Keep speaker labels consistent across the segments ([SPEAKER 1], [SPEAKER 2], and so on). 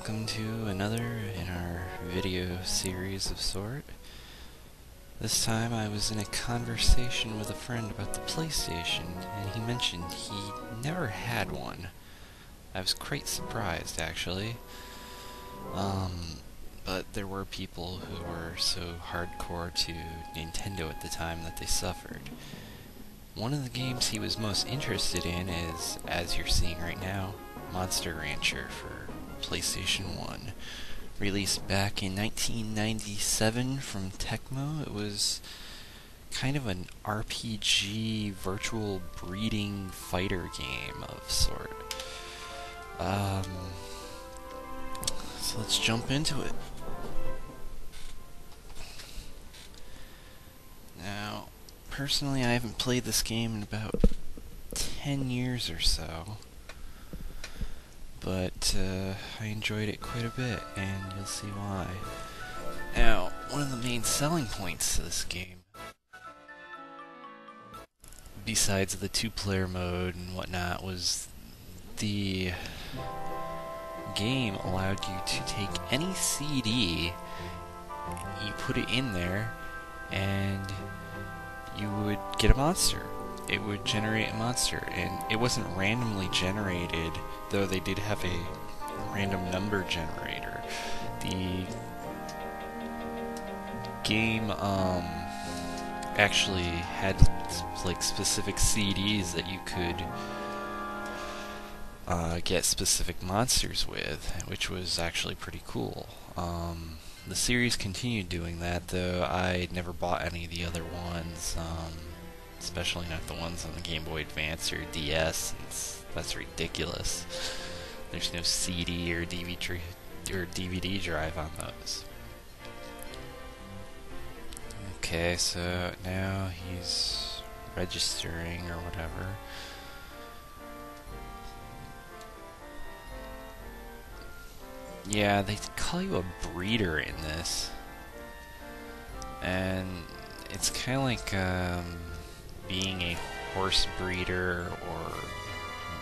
[SPEAKER 1] welcome to another in our video series of sort. This time I was in a conversation with a friend about the PlayStation, and he mentioned he never had one. I was quite surprised, actually. But there were people who were so hardcore to Nintendo at the time that they suffered. One of the games he was most interested in is, as you're seeing right now, Monster Rancher for PlayStation 1. Released back in 1997 from Tecmo. It was kind of an RPG virtual breeding fighter game of sort. So let's jump into it. Now, personally, I haven't played this game in about 10 years or so, but I enjoyed it quite a bit, and you'll see why. Now, one of the main selling points to this game, besides the two-player mode and whatnot, was the game allowed you to take any CD, you put it in there, and you would get a monster. It would generate a monster, and it wasn't randomly generated, though they did have a random number generator. The game actually had like specific CDs that you could get specific monsters with, which was actually pretty cool. The series continued doing that, though I never bought any of the other ones, especially not the ones on the Game Boy Advance or DS, since that's ridiculous. There's no CD or DVD drive on those. Okay, so now he's registering or whatever. Yeah, they call you a breeder in this, and it's kind of like being a horse breeder or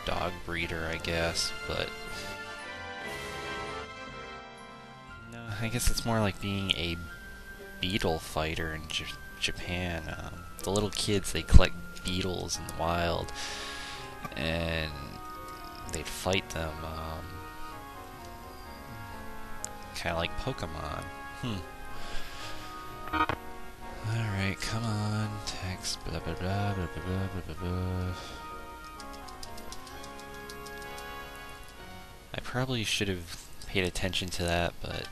[SPEAKER 1] dog breeder, I guess, but no, I guess it's more like being a beetle fighter in Japan. The little kids, they collect beetles in the wild, and they'd fight them. Kind of like Pokemon. Alright, come on. Text, blah blah blah blah blah blah blah blah. I probably should have paid attention to that, but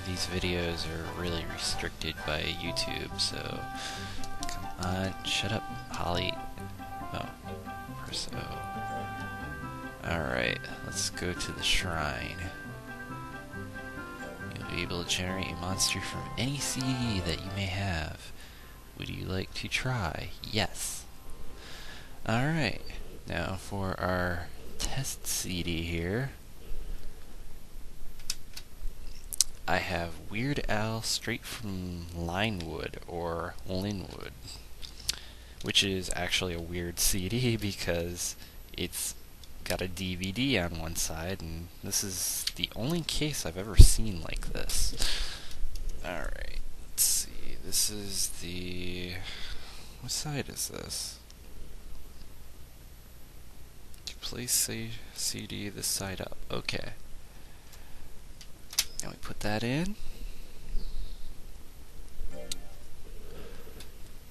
[SPEAKER 1] these videos are really restricted by YouTube, so come on, shut up, Holly. Oh, press O. Alright, let's go to the shrine. Be able to generate a monster from any CD that you may have. Would you like to try? Yes. Alright, now for our test CD here, I have Weird Al Straight from Linewood, or Linwood, which is actually a weird CD because it's got a DVD on one side, and this is the only case I've ever seen like this. Alright, let's see. This is the... what side is this? You place a CD this side up. Okay. Now we put that in.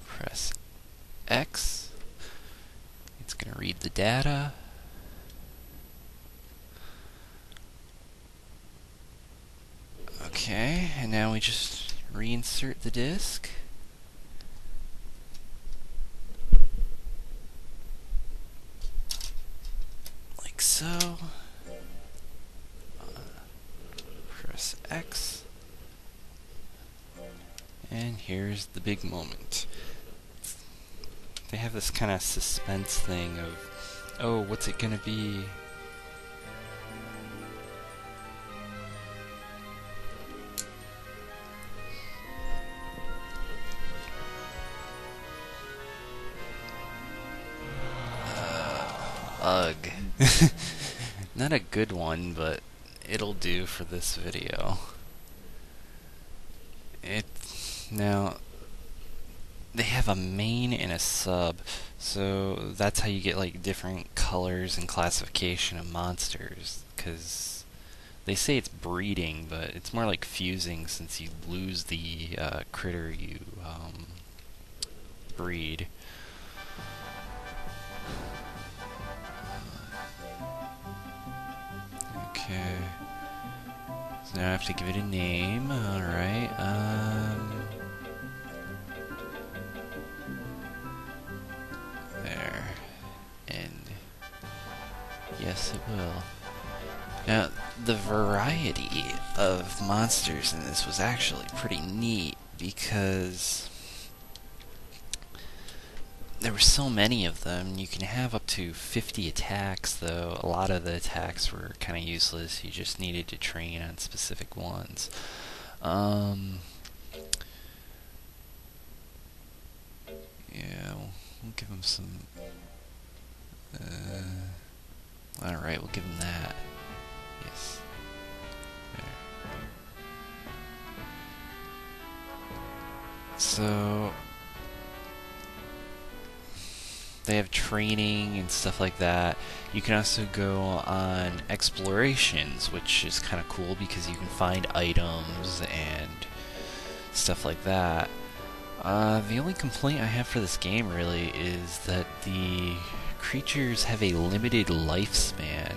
[SPEAKER 1] Press X. It's going to read the data. Okay, and now we just reinsert the disc. Like so. Press X. And here's the big moment. They have this kind of suspense thing of, oh, what's it gonna be? Ugh. Not a good one, but it'll do for this video. Now, they have a main and a sub, so that's how you get like different colors and classification of monsters, because they say it's breeding, but it's more like fusing, since you lose the critter you breed. Okay. So now I have to give it a name. Alright, there. And yes, it will. Now, the variety of monsters in this was actually pretty neat, because there were so many of them. You can have up to 50 attacks, though a lot of the attacks were kind of useless. You just needed to train on specific ones. Yeah, we'll give him some... Alright, we'll give him that. Yes. There. So... they have training and stuff like that. You can also go on explorations, which is kind of cool because you can find items and stuff like that. The only complaint I have for this game really is that the creatures have a limited lifespan.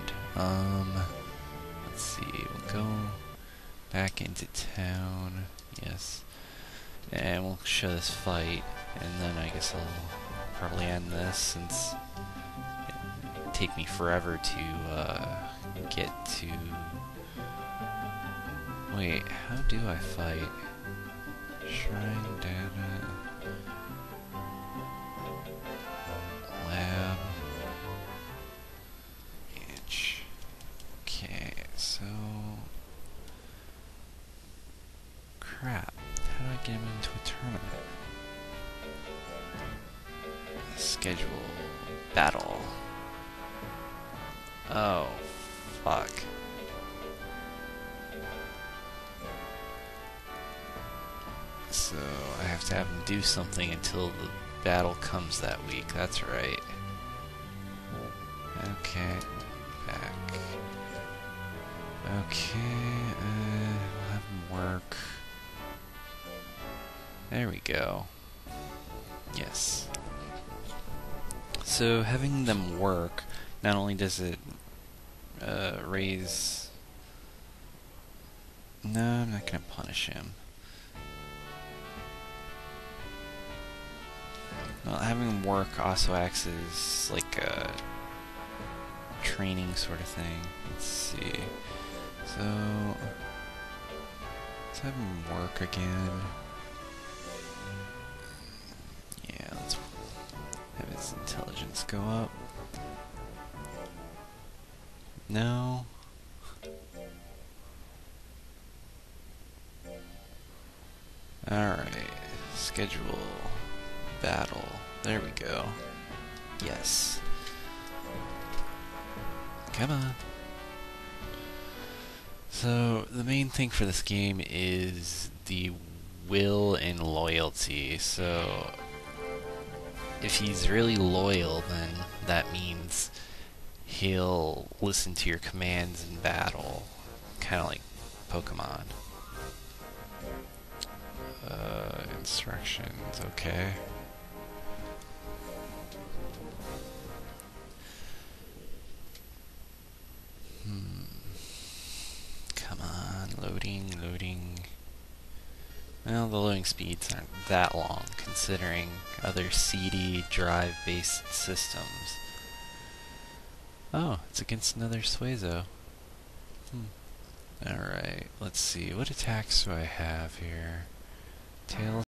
[SPEAKER 1] Let's see, we'll go back into town, yes, and we'll show this fight, and then I guess I'll probably end this, since it'd take me forever to get to... Wait, how do I fight? Shrine data... Lab... Itch... Okay, so... Crap, how do I get him into a tournament? Schedule battle. Oh, fuck. So I have to have him do something until the battle comes that week. That's right. Okay, back. Okay, we'll have him work. There we go. Yes. So having them work, not only does it raise... No, I'm not going to punish him. Well, having them work also acts as like a training sort of thing. Let's see. So let's have him work again. Yeah, let's have his intelligence go up. No. Alright. Schedule battle. There we go. Yes. Come on. So, the main thing for this game is the will and loyalty. So, if he's really loyal, then that means he'll listen to your commands in battle. Kind of like Pokemon. Instructions, okay. Come on, loading. Well, the loading speeds aren't that long, considering other CD drive-based systems. Oh, it's against another Suezo. Alright, let's see. What attacks do I have here? Tail